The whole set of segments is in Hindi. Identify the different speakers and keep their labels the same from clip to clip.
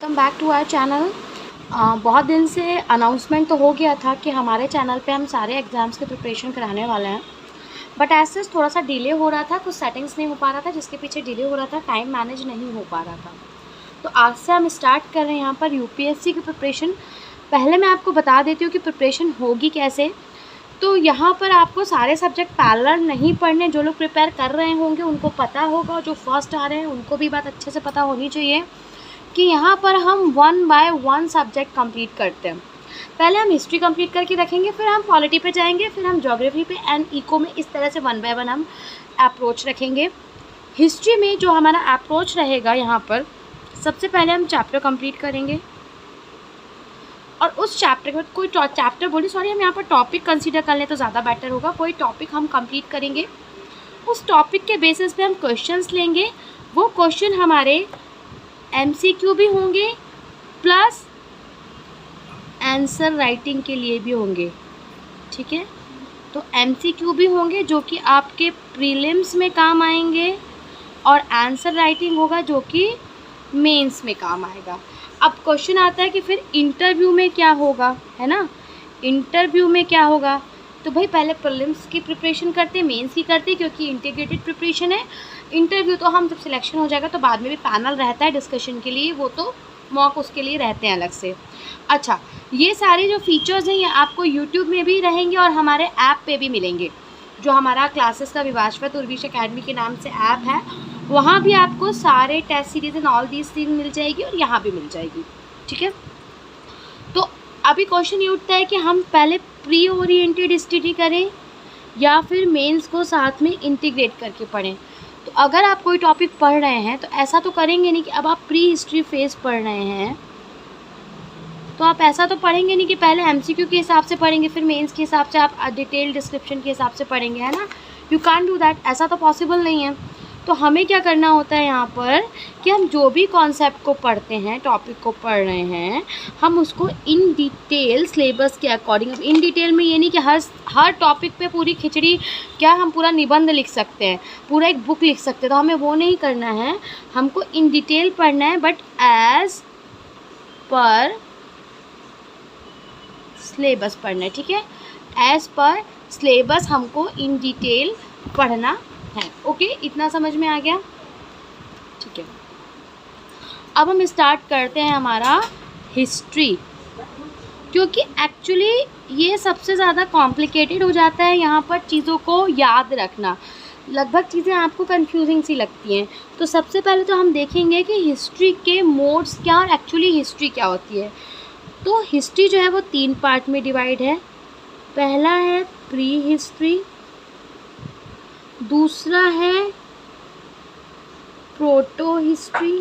Speaker 1: Welcome back to our channel. बहुत दिन से अनाउंसमेंट तो हो गया था कि हमारे चैनल पे हम सारे एग्ज़ाम्स की प्रिपरेशन कराने वाले हैं, बट ऐसे थोड़ा सा डिले हो रहा था, कुछ सेटिंग्स नहीं हो पा रहा था, जिसके पीछे डिले हो रहा था, टाइम मैनेज नहीं हो पा रहा था। तो आज से हम स्टार्ट कर रहे हैं यहाँ पर यूपीएससी की प्रिपरेशन। पहले मैं आपको बता देती हूँ कि प्रिपरेशन होगी कैसे। तो यहाँ पर आपको सारे सब्जेक्ट पैरेलल नहीं पढ़ने। जो लोग प्रिपेयर कर रहे होंगे उनको पता होगा, जो फर्स्ट आ रहे हैं उनको भी बात अच्छे से पता होनी चाहिए कि यहाँ पर हम 1 बाय 1 सब्जेक्ट कंप्लीट करते हैं। पहले हम हिस्ट्री कंप्लीट करके रखेंगे, फिर हम पॉलिटी पे जाएंगे, फिर हम ज्योग्राफी पे एंड इको में, इस तरह से 1 बाय 1 हम अप्रोच रखेंगे। हिस्ट्री में जो हमारा अप्रोच रहेगा, यहाँ पर सबसे पहले हम चैप्टर कंप्लीट करेंगे और उस चैप्टर के बाद कोई चैप्टर हम यहाँ पर टॉपिक कंसीडर कर लें तो ज़्यादा बेटर होगा। कोई टॉपिक हम कंप्लीट करेंगे, उस टॉपिक के बेसिस पे हम क्वेश्चंस लेंगे। वो क्वेश्चन हमारे एमसीक्यू भी होंगे प्लस आंसर राइटिंग के लिए भी होंगे, ठीक है। तो एमसीक्यू भी होंगे जो कि आपके प्रीलिम्स में काम आएंगे और आंसर राइटिंग होगा जो कि मेंस में काम आएगा। अब क्वेश्चन आता है कि फिर इंटरव्यू में क्या होगा, है ना। इंटरव्यू में क्या होगा, तो भाई पहले प्रीलिम्स की प्रिपरेशन करते, मेंस की करते, क्योंकि इंटीग्रेटेड प्रिपरेशन है। इंटरव्यू तो हम जब सिलेक्शन हो जाएगा तो बाद में भी पैनल रहता है डिस्कशन के लिए, वो तो मॉक उसके लिए रहते हैं अलग से। अच्छा, ये सारे जो फीचर्स हैं ये आपको यूट्यूब में भी रहेंगे और हमारे ऐप पे भी मिलेंगे। जो हमारा क्लासेस का विवाशवत उर्विश अकेडमी के नाम से ऐप है, वहाँ भी आपको सारे test series and all these thing मिल जाएगी और यहाँ भी मिल जाएगी, ठीक है। तो अभी क्वेश्चन ये उठता है कि हम पहले प्री ओरिएंटेड स्टडी करें या फिर मेंस को साथ में इंटीग्रेट करके पढ़ें। तो अगर आप कोई टॉपिक पढ़ रहे हैं तो ऐसा तो करेंगे नहीं कि अब आप प्री हिस्ट्री फेज पढ़ रहे हैं तो आप ऐसा तो पढ़ेंगे नहीं कि पहले एमसीक्यू के हिसाब से पढ़ेंगे फिर मेंस के हिसाब से आप डिटेल डिस्क्रिप्शन के हिसाब से पढ़ेंगे, है ना। यू कांट डू दैट, ऐसा तो पॉसिबल नहीं है। तो हमें क्या करना होता है यहाँ पर कि हम जो भी कॉन्सेप्ट को पढ़ते हैं, टॉपिक को पढ़ रहे हैं, हम उसको इन डिटेल सिलेबस के अकॉर्डिंग, अब इन डिटेल में ये नहीं कि हर टॉपिक पे पूरी खिचड़ी, क्या हम पूरा निबंध लिख सकते हैं, पूरा एक बुक लिख सकते हैं, तो हमें वो नहीं करना है। हमको इन डिटेल पढ़ना है, बट एज पर सिलेबस पढ़ना है, ठीक है। एज पर सिलेबस हमको इन डिटेल पढ़ना है। ओके, इतना समझ में आ गया, ठीक है। अब हम स्टार्ट करते हैं हमारा हिस्ट्री, क्योंकि एक्चुअली ये सबसे ज़्यादा कॉम्प्लिकेटेड हो जाता है यहाँ पर चीज़ों को याद रखना। लगभग चीज़ें आपको कंफ्यूजिंग सी लगती हैं। तो सबसे पहले तो हम देखेंगे कि हिस्ट्री के मोड्स क्या और एक्चुअली हिस्ट्री क्या होती है। तो हिस्ट्री जो है वो 3 पार्ट में डिवाइड है। पहला है प्री हिस्ट्री, दूसरा है प्रोटो हिस्ट्री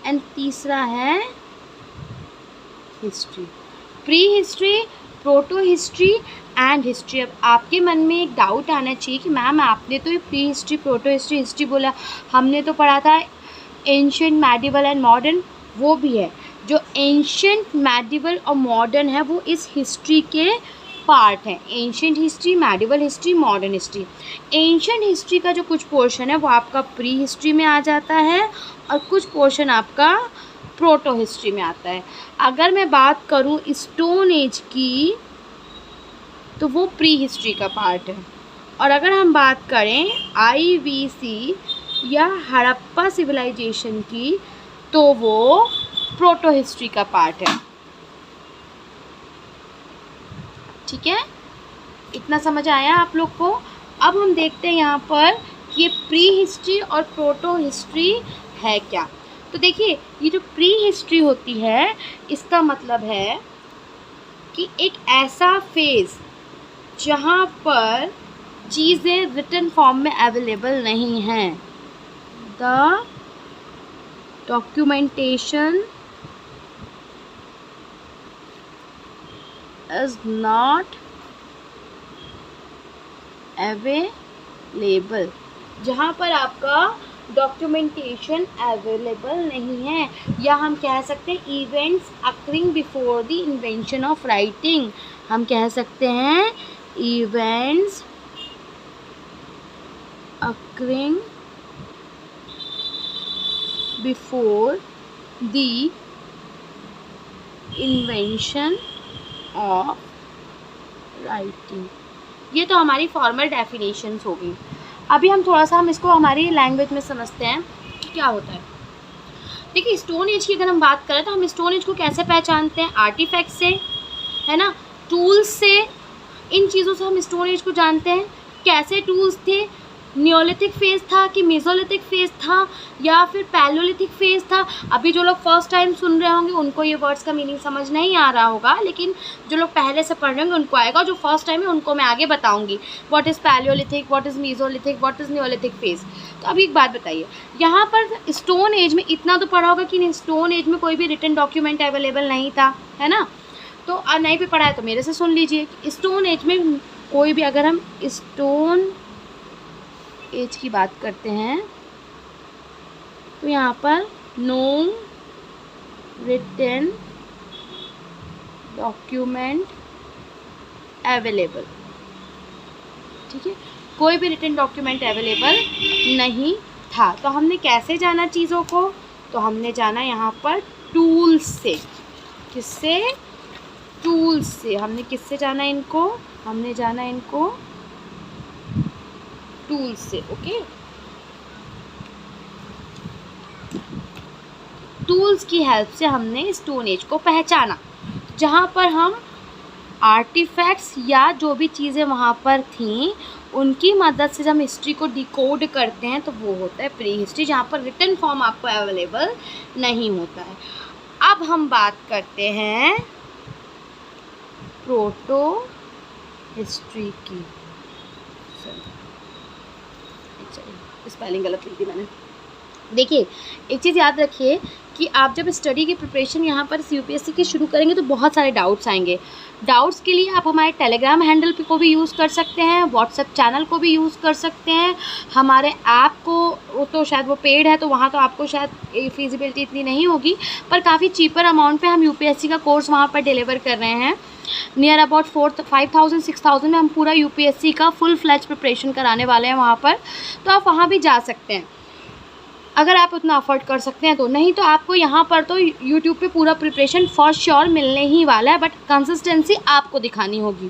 Speaker 1: एंड तीसरा है history. Pre history, proto history and history. अब आपके मन में एक डाउट आना चाहिए कि मैम आपने तो ये pre history, proto history, history बोला, हमने तो पढ़ा था एंशिएंट, मेडिवल एंड मॉडर्न। वो भी है, जो एंशिएंट, मेडिवल और मॉडर्न है वो इस हिस्ट्री के पार्ट है। Ancient history, medieval history, modern history. Ancient history का जो कुछ पोर्शन है वो आपका प्री हिस्ट्री में आ जाता है और कुछ पोर्शन आपका प्रोटो हिस्ट्री में आता है। अगर मैं बात करूं स्टोन एज की तो वो प्री हिस्ट्री का पार्ट है, और अगर हम बात करें आईवीसी या हड़प्पा सिविलाइजेशन की तो वो प्रोटो हिस्ट्री का पार्ट है, ठीक है। इतना समझ आया आप लोग को। अब हम देखते हैं यहाँ पर ये प्री हिस्ट्री और प्रोटो हिस्ट्री है क्या। तो देखिए, ये जो प्री हिस्ट्री होती है इसका मतलब है कि एक ऐसा फेज़ जहाँ पर चीज़ें रिटन फॉर्म में अवेलेबल नहीं हैं। The documentation is not available, जहाँ पर आपका डॉक्यूमेंटेशन अवेलेबल नहीं है, या हम कह सकते हैं events occurring before the invention of writing. हम कह सकते हैं events occurring before the invention of writing. ये तो हमारी फॉर्मल डेफिनेशंस हो गई। अभी हम इसको हमारी लैंग्वेज में समझते हैं कि क्या होता है। देखिए, स्टोन एज की अगर हम बात करें तो हम स्टोन एज को कैसे पहचानते हैं? आर्टिफैक्ट से, है ना, टूल्स से, इन चीज़ों से हम स्टोन एज को जानते हैं। कैसे टूल्स थे? नियोलिथिक फेज़ था कि मेसोलिथिक फेज़ था या फिर पैलियोलिथिक फेज़ था? अभी जो लोग फर्स्ट टाइम सुन रहे होंगे उनको ये वर्ड्स का मीनिंग समझ नहीं आ रहा होगा, लेकिन जो लोग पहले से पढ़ रहे होंगे उनको आएगा। जो फर्स्ट टाइम है उनको मैं आगे बताऊंगी what is Palaeolithic, what is Mesolithic, what is Neolithic phase. तो अभी एक बात बताइए, यहाँ पर स्टोन एज में इतना तो पढ़ा होगा कि स्टोन एज में कोई भी रिटन डॉक्यूमेंट अवेलेबल नहीं था, है ना। तो नहीं भी पढ़ा है तो मेरे से सुन लीजिए। स्टोन एज में कोई भी, अगर हम स्टोन एज की बात करते हैं तो यहाँ पर नो रिटन डॉक्यूमेंट अवेलेबल, ठीक है, कोई भी रिटन डॉक्यूमेंट अवेलेबल नहीं था। तो हमने कैसे जाना चीज़ों को? तो हमने जाना यहाँ पर टूल्स से। किससे? टूल्स से। हमने किससे जाना इनको? हमने जाना इनको टूल्स से। ओके, टूल्स की हेल्प से हमने स्टोन एज को पहचाना, जहाँ पर हम आर्टिफैक्ट्स या जो भी चीज़ें वहाँ पर थीं उनकी मदद से जब हम हिस्ट्री को डिकोड करते हैं तो वो होता है प्री हिस्ट्री, जहाँ पर रिटन फॉर्म आपको अवेलेबल नहीं होता है। अब हम बात करते हैं प्रोटो हिस्ट्री की। स्पेलिंग गलत लिखी मैंने। देखिए, एक चीज़ याद रखिए कि आप जब स्टडी की प्रिपरेशन यहाँ पर यूपीएससी की शुरू करेंगे तो बहुत सारे डाउट्स आएंगे। डाउट्स के लिए आप हमारे टेलीग्राम हैंडल को भी यूज़ कर सकते हैं, व्हाट्सएप चैनल को भी यूज़ कर सकते हैं, हमारे ऐप को, तो शायद वो पेड है तो वहाँ तो आपको शायद फिजिबिलिटी इतनी नहीं होगी, पर काफ़ी चीपर अमाउंट पे हम यूपीएससी का कोर्स वहाँ पर डिलीवर कर रहे हैं। नियर अबाउट 5,000-6,000 में हम पूरा यूपीएससी का फुल फ्लैज प्रिपरेशन कराने वाले हैं वहाँ पर, तो आप वहाँ भी जा सकते हैं अगर आप उतना अफोर्ड कर सकते हैं तो। नहीं तो आपको यहाँ पर तो यूट्यूब पे पूरा प्रिपरेशन फॉर श्योर मिलने ही वाला है, बट कंसिस्टेंसी आपको दिखानी होगी।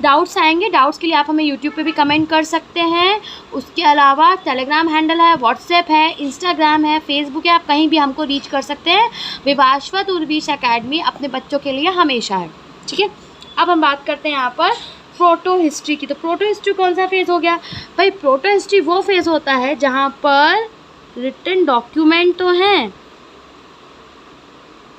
Speaker 1: डाउट्स आएंगे, डाउट्स के लिए आप हमें यूट्यूब पे भी कमेंट कर सकते हैं। उसके अलावा टेलीग्राम हैंडल है, व्हाट्सएप है, इंस्टाग्राम है, फेसबुक है, आप कहीं भी हमको रीच कर सकते हैं। विभाश्वत उर्वीश अकेडमी अपने बच्चों के लिए हमेशा है, ठीक है। अब हम बात करते हैं यहाँ पर प्रोटो हिस्ट्री की। तो प्रोटो हिस्ट्री कौन सा फेज़ हो गया भाई? प्रोटो हिस्ट्री वो फेज़ होता है जहाँ पर रिटन डॉक्यूमेंट तो हैं,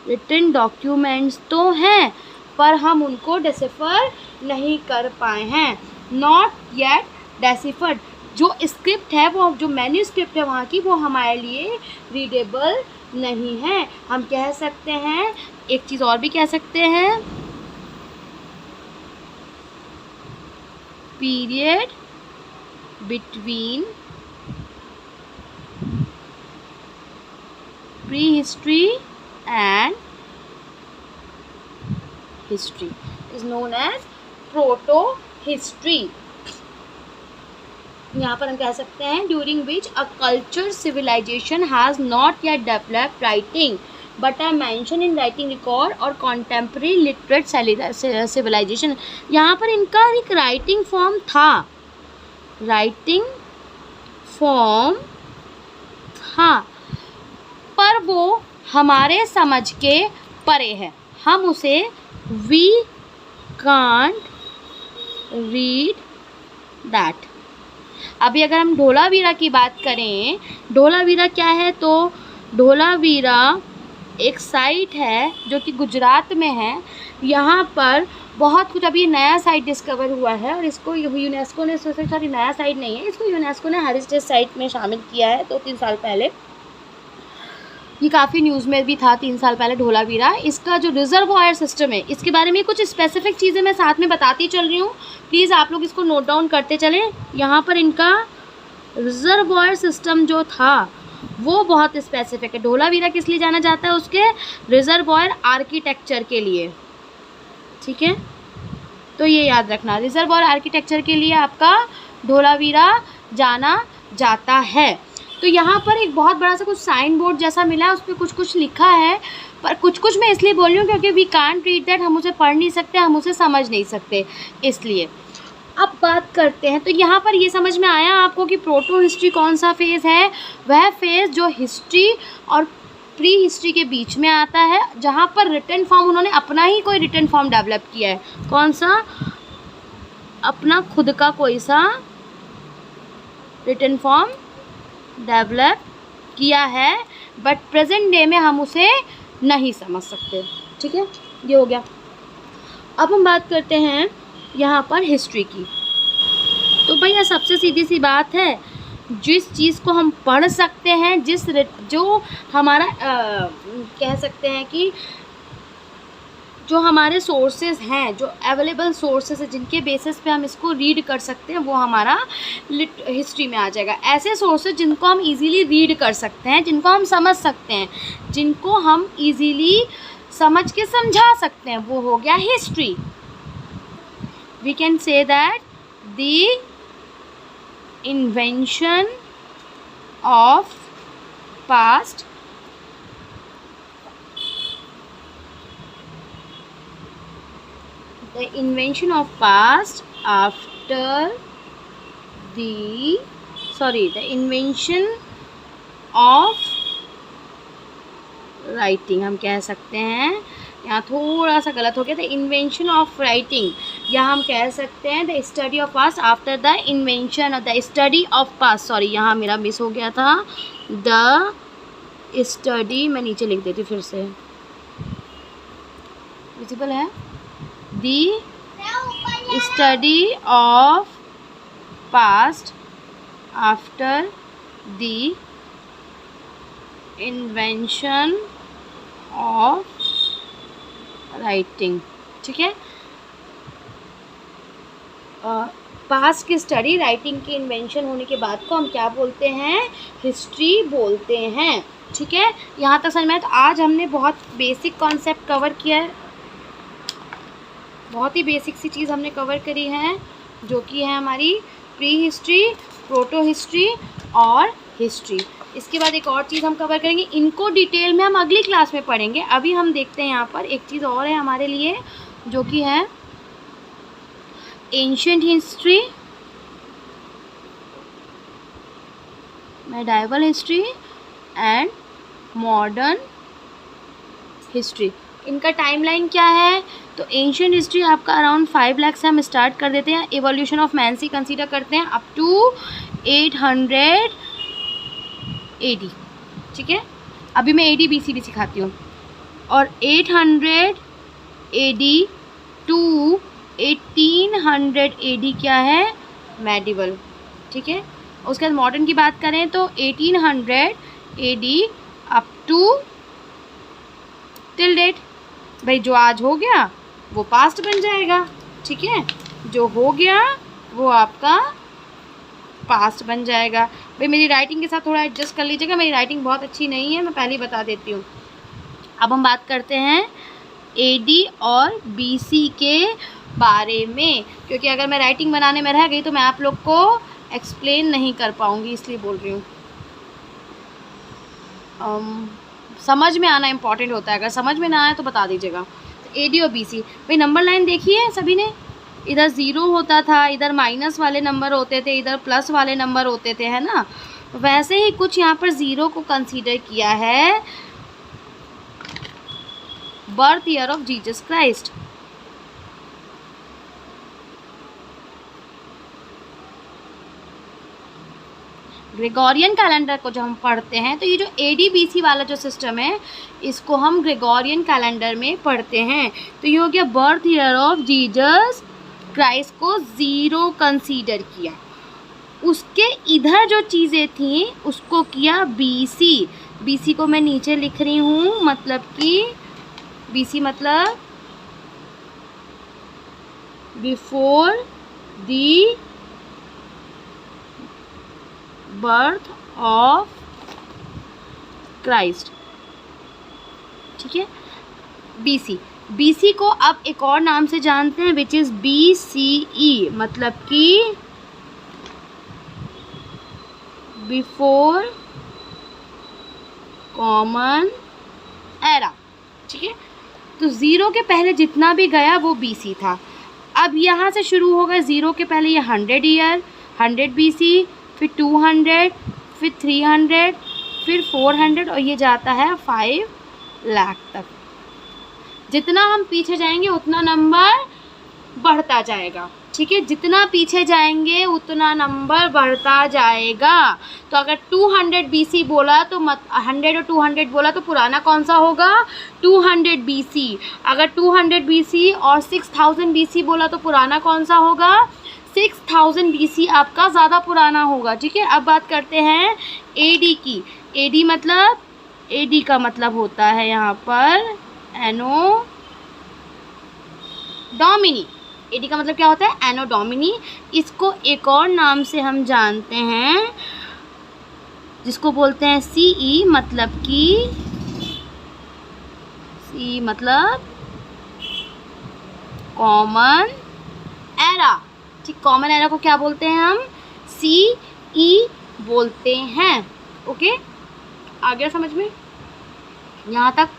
Speaker 1: रिटन डॉक्यूमेंट्स तो हैं, पर हम उनको डिसिफर नहीं कर पाए हैं। Not yet deciphered. जो स्क्रिप्ट है, वो जो मैन्यूस्क्रिप्ट है वहाँ की, वो हमारे लिए रीडेबल नहीं है। हम कह सकते हैं, एक चीज़ और भी कह सकते हैं, period between prehistory and history is known as proto-history। यहाँ पर हम कह सकते हैं during which a culture civilization has not yet developed writing but are mentioned in writing record or contemporary literate civilization। यहाँ पर इनका एक राइटिंग फॉर्म था, राइटिंग फॉर्म था, पर वो हमारे समझ के परे है। हम उसे वी कांट रीड दैट। अभी अगर हम धोलावीरा की बात करें, धोलावीरा क्या है? तो धोलावीरा एक साइट है जो कि गुजरात में है। यहाँ पर बहुत कुछ, अभी नया साइट डिस्कवर हुआ है और इसको यूनेस्को ने, सॉरी नया साइट नहीं है, इसको यूनेस्को ने हेरिटेज साइट में शामिल किया है 2-3 साल पहले। ये काफ़ी न्यूज़ में भी था 3 साल पहले धोलावीरा। इसका जो रिजर्वॉयर सिस्टम है, इसके बारे में कुछ स्पेसिफिक चीज़ें मैं साथ में बताती चल रही हूँ, प्लीज़ आप लोग इसको नोट डाउन करते चलें। यहाँ पर इनका रिजर्वॉयर सिस्टम जो था वो बहुत स्पेसिफिक है। धोलावीरा किस लिए जाना जाता है? उसके रिजर्वॉयर आर्किटेक्चर के लिए, ठीक है। तो ये याद रखना, रिजर्वॉयर आर्किटेक्चर के लिए आपका धोलावीरा जाना जाता है। तो यहाँ पर एक बहुत बड़ा सा कुछ साइन बोर्ड जैसा मिला है, उस पर कुछ कुछ लिखा है, पर कुछ कुछ मैं इसलिए बोल रही हूँ क्योंकि वी कांट रीड दैट, हम उसे पढ़ नहीं सकते, हम उसे समझ नहीं सकते, इसलिए। अब बात करते हैं, तो यहाँ पर ये समझ में आया आपको कि प्रोटो हिस्ट्री कौन सा फेज़ है? वह फेज़ जो हिस्ट्री और प्री हिस्ट्री के बीच में आता है, जहाँ पर रिटन फॉर्म उन्होंने अपना ही कोई रिटन फॉर्म डेवलप किया है। कौन सा? अपना खुद का कोई सा रिटन फॉर्म डेवलप किया है, बट प्रेजेंट डे में हम उसे नहीं समझ सकते। ठीक है, ये हो गया। अब हम बात करते हैं यहाँ पर हिस्ट्री की। तो भैया सबसे सीधी सी बात है, जिस चीज़ को हम पढ़ सकते हैं, जो हमारा कह सकते हैं कि जो हमारे सोर्सेज हैं, जो अवेलेबल सोर्सेज हैं, जिनके बेसिस पे हम इसको रीड कर सकते हैं, वो हमारा हिस्ट्री में आ जाएगा। ऐसे सोर्सेज जिनको हम इजीली रीड कर सकते हैं, जिनको हम समझ सकते हैं, जिनको हम इजीली समझ के समझा सकते हैं, वो हो गया history. We can say that the invention of past the invention of past after the invention of writing हम कह सकते हैं। यहाँ थोड़ा सा गलत हो गया, द इन्वेंशन ऑफ राइटिंग, या हम कह सकते हैं the study of past after the invention of the study of past. Sorry, यहाँ मेरा मिस हो गया था। द स्टडी, मैं नीचे लिख देती फिर से, विजिबल है? The study of past after the invention of writing। ठीक है, पास्ट की स्टडी, राइटिंग की इन्वेंशन होने के बाद को हम क्या बोलते हैं? हिस्ट्री बोलते हैं। ठीक है, यहाँ तक समझ में आया? तो आज हमने बहुत बेसिक कॉन्सेप्ट कवर किया है, बहुत ही बेसिक सी चीज़ हमने कवर करी है, जो कि है हमारी प्री हिस्ट्री, प्रोटो हिस्ट्री और हिस्ट्री। इसके बाद एक और चीज़ हम कवर करेंगे, इनको डिटेल में हम अगली क्लास में पढ़ेंगे। अभी हम देखते हैं यहाँ पर एक चीज़ और है हमारे लिए, जो कि है ancient history, medieval history and modern history. इनका टाइमलाइन क्या है? तो एंशिएंट हिस्ट्री आपका अराउंड 5 लाख से हम स्टार्ट कर देते हैं, एवोल्यूशन ऑफ मैन से कंसीडर करते हैं अप टू 800 AD। ठीक है, अभी मैं AD BC भी सिखाती हूँ। और 800 AD टू 1800 AD क्या है? मेडिवल। ठीक है, उसके बाद मॉडर्न की बात करें तो 1800 AD up to till date. भाई जो आज हो गया वो पास्ट बन जाएगा। ठीक है, जो हो गया वो आपका पास्ट बन जाएगा। भाई मेरी राइटिंग के साथ थोड़ा एडजस्ट कर लीजिएगा, मेरी राइटिंग बहुत अच्छी नहीं है, मैं पहले ही बता देती हूँ। अब हम बात करते हैं AD और BC के बारे में, क्योंकि अगर मैं राइटिंग बनाने में रह गई तो मैं आप लोग को एक्सप्लेन नहीं कर पाऊँगी, इसलिए बोल रही हूँ। समझ में आना इम्पॉर्टेंट होता है, अगर समझ में ना आए तो बता दीजिएगा। तो AD और BC, भाई नंबर लाइन देखिए सभी ने, इधर 0 होता था, इधर माइनस वाले नंबर होते थे, इधर प्लस वाले नंबर होते थे, है ना? वैसे ही कुछ यहाँ पर 0 को कंसीडर किया है birth year of Jesus Christ. Gregorian calendar को जब हम पढ़ते हैं तो ये जो AD BC वाला जो सिस्टम है, इसको हम ग्रेगोरियन कैलेंडर में पढ़ते हैं। तो ये हो गया birth year of Jesus Christ को 0 कंसीडर किया। उसके इधर जो चीज़ें थी उसको किया BC। BC को मैं नीचे लिख रही हूँ, मतलब कि BC मतलब before the birth of Christ. ठीक है, BC को अब एक और नाम से जानते हैं, विच इज़ BCE, मतलब कि बिफोर कॉमन एरा, ठीक है। तो 0 के पहले जितना भी गया वो BC था। अब यहाँ से शुरू होगा 0 के पहले ये 100 ईयर, 100 BC, फिर 200, फिर 300, फिर 400 और ये जाता है 5 लाख तक। जितना हम पीछे जाएंगे उतना नंबर बढ़ता जाएगा, ठीक है। जितना पीछे जाएंगे उतना नंबर बढ़ता जाएगा। तो अगर 200 BC बोला तो 100 और 200 बोला तो पुराना कौन सा होगा? 200 BC। अगर 200 BC और 6000 BC बोला तो पुराना कौन सा होगा? 6000 BC आपका ज़्यादा पुराना होगा, ठीक है। अब बात करते हैं AD की। AD का मतलब होता है यहाँ पर एनो डोमिनी। AD का मतलब क्या होता है? एनो डोमिनी। इसको एक और नाम से हम जानते हैं जिसको बोलते हैं CE, मतलब कि CE मतलब कॉमन एरा, ठीक। कॉमन एरा को क्या बोलते हैं हम? CE बोलते हैं, ओके। आ गया समझ में यहाँ तक?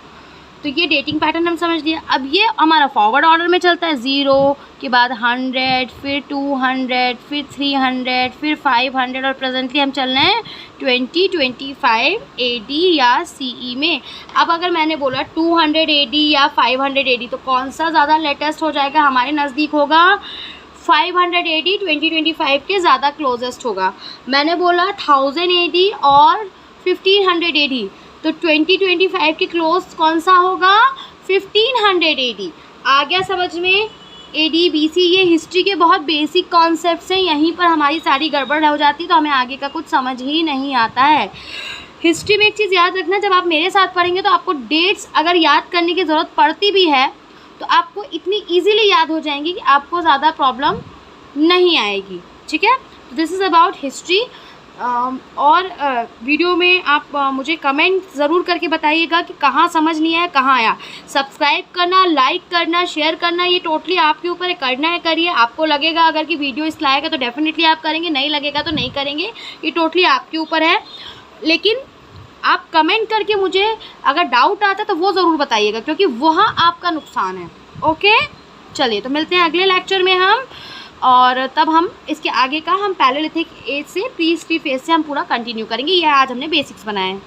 Speaker 1: तो ये डेटिंग पैटर्न हम समझ लिया। अब ये हमारा फॉरवर्ड ऑर्डर में चलता है, 0 के बाद 100, फिर 200, फिर 300, फिर 500 और प्रेजेंटली हम चल रहे हैं 2025 AD या CE में। अब अगर मैंने बोला 200 AD या 500 AD तो कौन सा ज़्यादा लेटेस्ट हो जाएगा? हमारे नज़दीक होगा 500 AD 2025 के ज़्यादा क्लोजेस्ट होगा। मैंने बोला 1000 AD और 1500 AD तो 2025 के क्लोज कौन सा होगा? 1500 AD। आ गया समझ में? AD BC ये हिस्ट्री के बहुत बेसिक कॉन्सेप्ट्स हैं, यहीं पर हमारी सारी गड़बड़ हो जाती है तो हमें आगे का कुछ समझ ही नहीं आता है। हिस्ट्री में एक चीज़ याद रखना, जब आप मेरे साथ पढ़ेंगे तो आपको डेट्स अगर याद करने की ज़रूरत पड़ती भी है तो आपको इतनी ईजीली याद हो जाएंगी कि आपको ज़्यादा प्रॉब्लम नहीं आएगी, ठीक है। This is about history. और वीडियो में आप मुझे कमेंट ज़रूर करके बताइएगा कि कहाँ समझ नहीं आया, कहाँ आया। सब्सक्राइब करना, लाइक करना, शेयर करना, ये टोटली आपके ऊपर है। करना है करिए। आपको लगेगा अगर कि वीडियो इस लायक है तो डेफिनेटली आप करेंगे, नहीं लगेगा तो नहीं करेंगे। ये टोटली आपके ऊपर है। लेकिन आप कमेंट करके मुझे अगर डाउट आता है तो वो ज़रूर बताइएगा, क्योंकि वहाँ आपका नुकसान है, ओके। चलिए तो मिलते हैं अगले लेक्चर में हम, और तब हम इसके आगे का हम पैलेलिथिक एज से प्री हिस्ट्री फेज से हम पूरा कंटिन्यू करेंगे। यह आज हमने बेसिक्स बनाए हैं।